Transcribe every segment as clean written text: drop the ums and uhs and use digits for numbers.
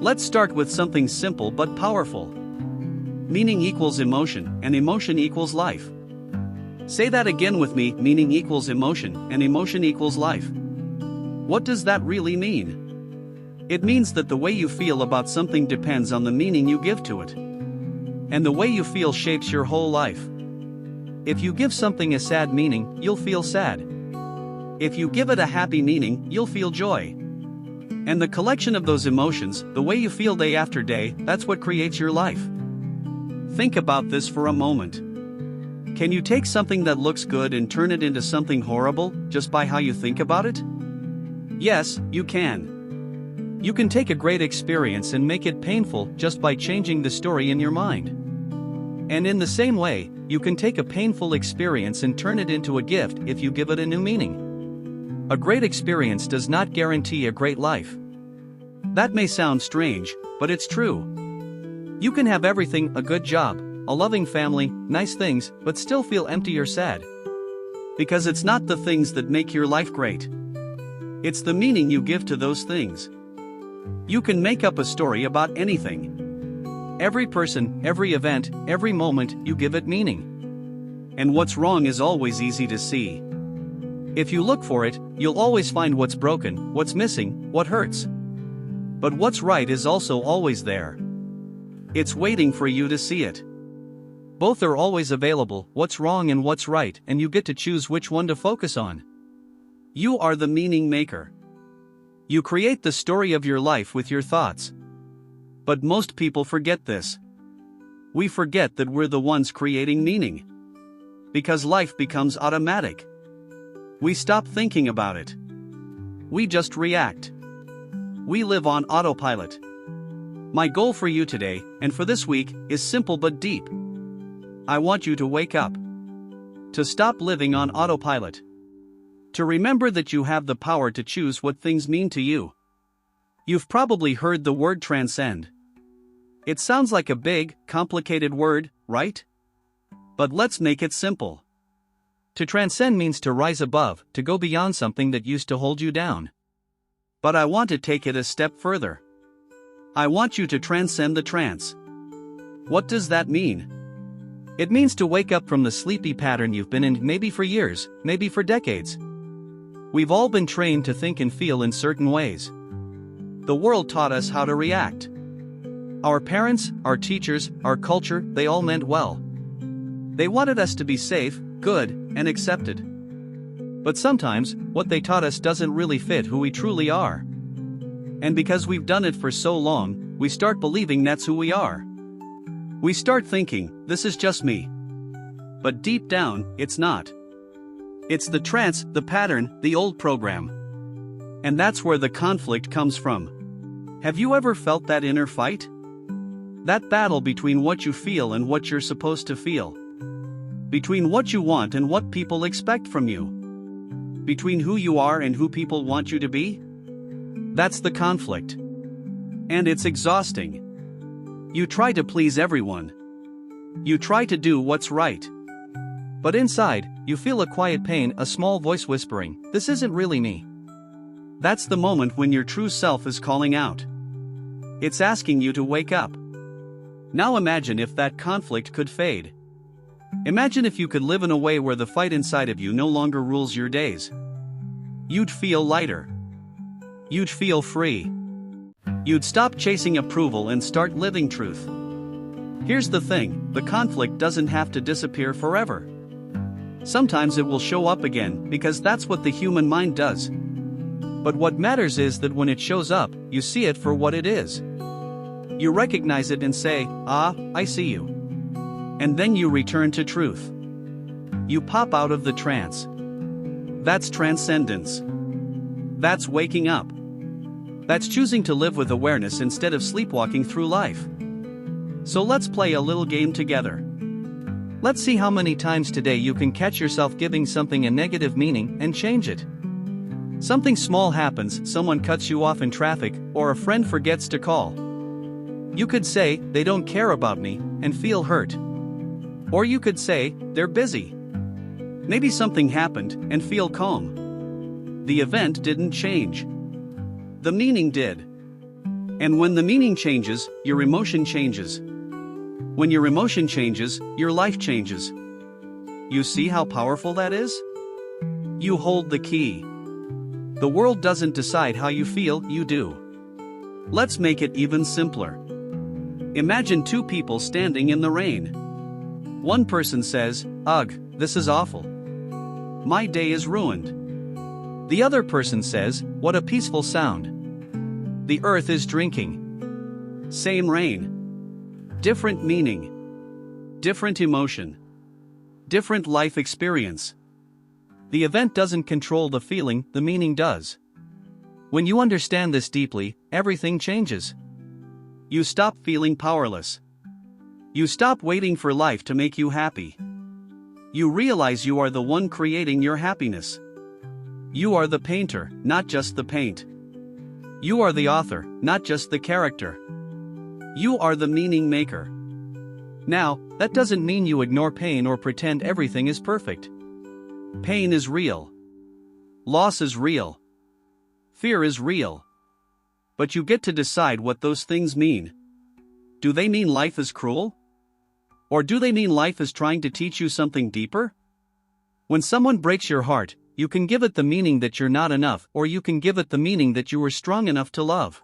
Let's start with something simple but powerful. Meaning equals emotion, and emotion equals life. Say that again with me: meaning equals emotion, and emotion equals life. What does that really mean? It means that the way you feel about something depends on the meaning you give to it. And the way you feel shapes your whole life. If you give something a sad meaning, you'll feel sad. If you give it a happy meaning, you'll feel joy. And the collection of those emotions, the way you feel day after day, that's what creates your life. Think about this for a moment. Can you take something that looks good and turn it into something horrible, just by how you think about it? Yes, you can. You can take a great experience and make it painful just by changing the story in your mind. And in the same way, you can take a painful experience and turn it into a gift if you give it a new meaning. A great experience does not guarantee a great life. That may sound strange, but it's true. You can have everything: a good job, a loving family, nice things, but still feel empty or sad. Because it's not the things that make your life great. It's the meaning you give to those things. You can make up a story about anything. Every person, every event, every moment, you give it meaning. And what's wrong is always easy to see. If you look for it, you'll always find what's broken, what's missing, what hurts. But what's right is also always there. It's waiting for you to see it. Both are always available: what's wrong and what's right, and you get to choose which one to focus on. You are the meaning maker. You create the story of your life with your thoughts. But most people forget this. We forget that we're the ones creating meaning. Because life becomes automatic. We stop thinking about it. We just react. We live on autopilot. My goal for you today, and for this week, is simple but deep. I want you to wake up. To stop living on autopilot. To remember that you have the power to choose what things mean to you. You've probably heard the word transcend. It sounds like a big, complicated word, right? But let's make it simple. To transcend means to rise above, to go beyond something that used to hold you down. But I want to take it a step further. I want you to transcend the trance. What does that mean? It means to wake up from the sleepy pattern you've been in, maybe for years, maybe for decades. We've all been trained to think and feel in certain ways. The world taught us how to react. Our parents, our teachers, our culture, they all meant well. They wanted us to be safe, good, and accepted. But sometimes, what they taught us doesn't really fit who we truly are. And because we've done it for so long, we start believing that's who we are. We start thinking, this is just me. But deep down, it's not. It's the trance, the pattern, the old program. And that's where the conflict comes from. Have you ever felt that inner fight? That battle between what you feel and what you're supposed to feel. Between what you want and what people expect from you. Between who you are and who people want you to be? That's the conflict. And it's exhausting. You try to please everyone. You try to do what's right. But inside, you feel a quiet pain, a small voice whispering, this isn't really me. That's the moment when your true self is calling out. It's asking you to wake up. Now imagine if that conflict could fade. Imagine if you could live in a way where the fight inside of you no longer rules your days. You'd feel lighter. You'd feel free. You'd stop chasing approval and start living truth. Here's the thing, the conflict doesn't have to disappear forever. Sometimes it will show up again, because that's what the human mind does. But what matters is that when it shows up, you see it for what it is. You recognize it and say, I see you. And then you return to truth. You pop out of the trance. That's transcendence. That's waking up. That's choosing to live with awareness instead of sleepwalking through life. So let's play a little game together. Let's see how many times today you can catch yourself giving something a negative meaning and change it. Something small happens, someone cuts you off in traffic, or a friend forgets to call. You could say, they don't care about me, and feel hurt. Or you could say, they're busy. Maybe something happened, and feel calm. The event didn't change. The meaning did. And when the meaning changes, your emotion changes. When your emotion changes, your life changes. You see how powerful that is? You hold the key. The world doesn't decide how you feel, you do. Let's make it even simpler. Imagine two people standing in the rain. One person says, "Ugh, this is awful. My day is ruined." The other person says, "What a peaceful sound. The earth is drinking." Same rain. Different meaning. Different emotion. Different life experience. The event doesn't control the feeling, the meaning does. When you understand this deeply, everything changes. You stop feeling powerless. You stop waiting for life to make you happy. You realize you are the one creating your happiness. You are the painter, not just the paint. You are the author, not just the character. You are the meaning maker. Now, that doesn't mean you ignore pain or pretend everything is perfect. Pain is real. Loss is real. Fear is real. But you get to decide what those things mean. Do they mean life is cruel? Or do they mean life is trying to teach you something deeper? When someone breaks your heart, you can give it the meaning that you're not enough, or you can give it the meaning that you were strong enough to love.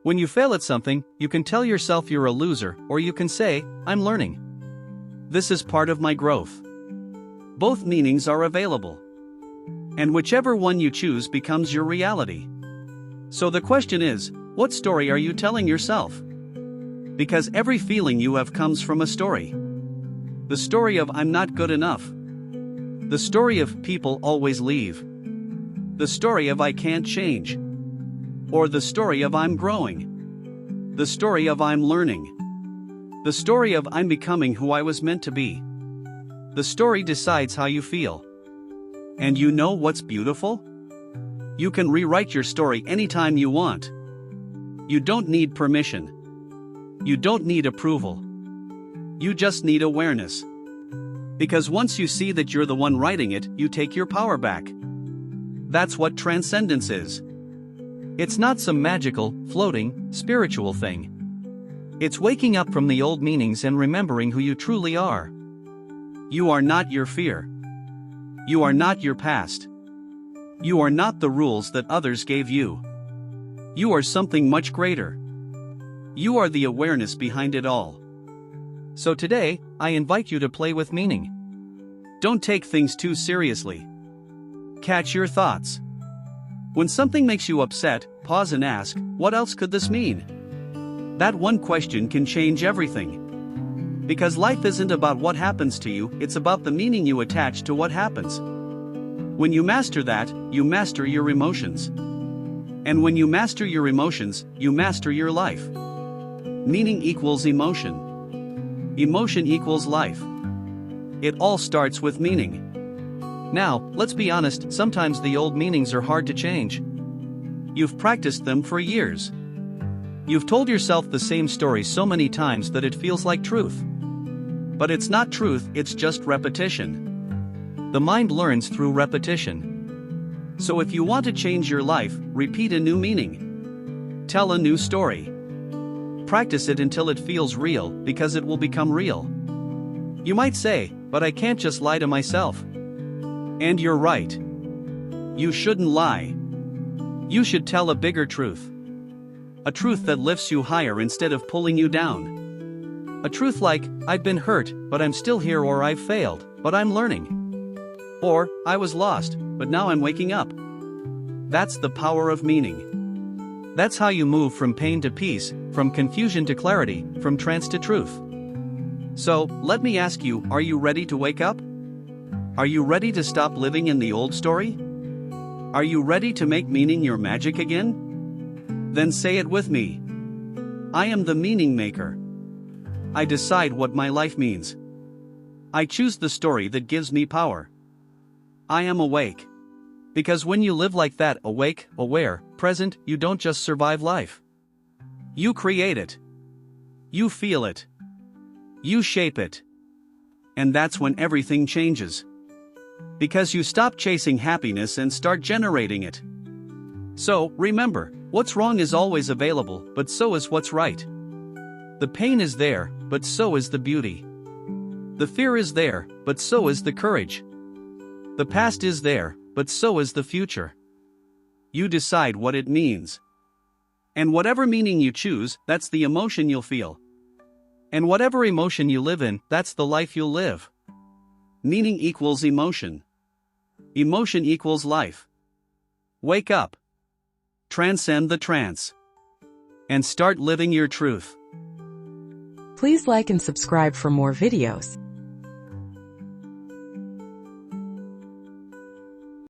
When you fail at something, you can tell yourself you're a loser, or you can say, "I'm learning. This is part of my growth." Both meanings are available. And whichever one you choose becomes your reality. So the question is, what story are you telling yourself? Because every feeling you have comes from a story. The story of "I'm not good enough." The story of "people always leave." The story of "I can't change." Or the story of "I'm growing." The story of "I'm learning." The story of "I'm becoming who I was meant to be." The story decides how you feel. And you know what's beautiful? You can rewrite your story anytime you want. You don't need permission. You don't need approval. You just need awareness. Because once you see that you're the one writing it, you take your power back. That's what transcendence is. It's not some magical, floating, spiritual thing. It's waking up from the old meanings and remembering who you truly are. You are not your fear. You are not your past. You are not the rules that others gave you. You are something much greater. You are the awareness behind it all. So today, I invite you to play with meaning. Don't take things too seriously. Catch your thoughts. When something makes you upset, pause and ask, what else could this mean? That one question can change everything. Because life isn't about what happens to you, it's about the meaning you attach to what happens. When you master that, you master your emotions. And when you master your emotions, you master your life. Meaning equals emotion. Emotion equals life. It all starts with meaning. Now, let's be honest, sometimes the old meanings are hard to change. You've practiced them for years. You've told yourself the same story so many times that it feels like truth. But it's not truth, it's just repetition. The mind learns through repetition. So if you want to change your life, repeat a new meaning. Tell a new story. Practice it until it feels real, because it will become real. You might say, but I can't just lie to myself. And you're right. You shouldn't lie. You should tell a bigger truth. A truth that lifts you higher instead of pulling you down. A truth like, I've been hurt, but I'm still here, or I've failed, but I'm learning. Or, I was lost, but now I'm waking up. That's the power of meaning. That's how you move from pain to peace, from confusion to clarity, from trance to truth. So, let me ask you, are you ready to wake up? Are you ready to stop living in the old story? Are you ready to make meaning your magic again? Then say it with me. I am the meaning maker. I decide what my life means. I choose the story that gives me power. I am awake. Because when you live like that, awake, aware, present, you don't just survive life. You create it. You feel it. You shape it. And that's when everything changes. Because you stop chasing happiness and start generating it. So, remember, what's wrong is always available, but so is what's right. The pain is there, but so is the beauty. The fear is there, but so is the courage. The past is there, but so is the future. You decide what it means. And whatever meaning you choose, that's the emotion you'll feel. And whatever emotion you live in, that's the life you'll live. Meaning equals emotion. Emotion equals life. Wake up. Transcend the trance. And start living your truth. Please like and subscribe for more videos.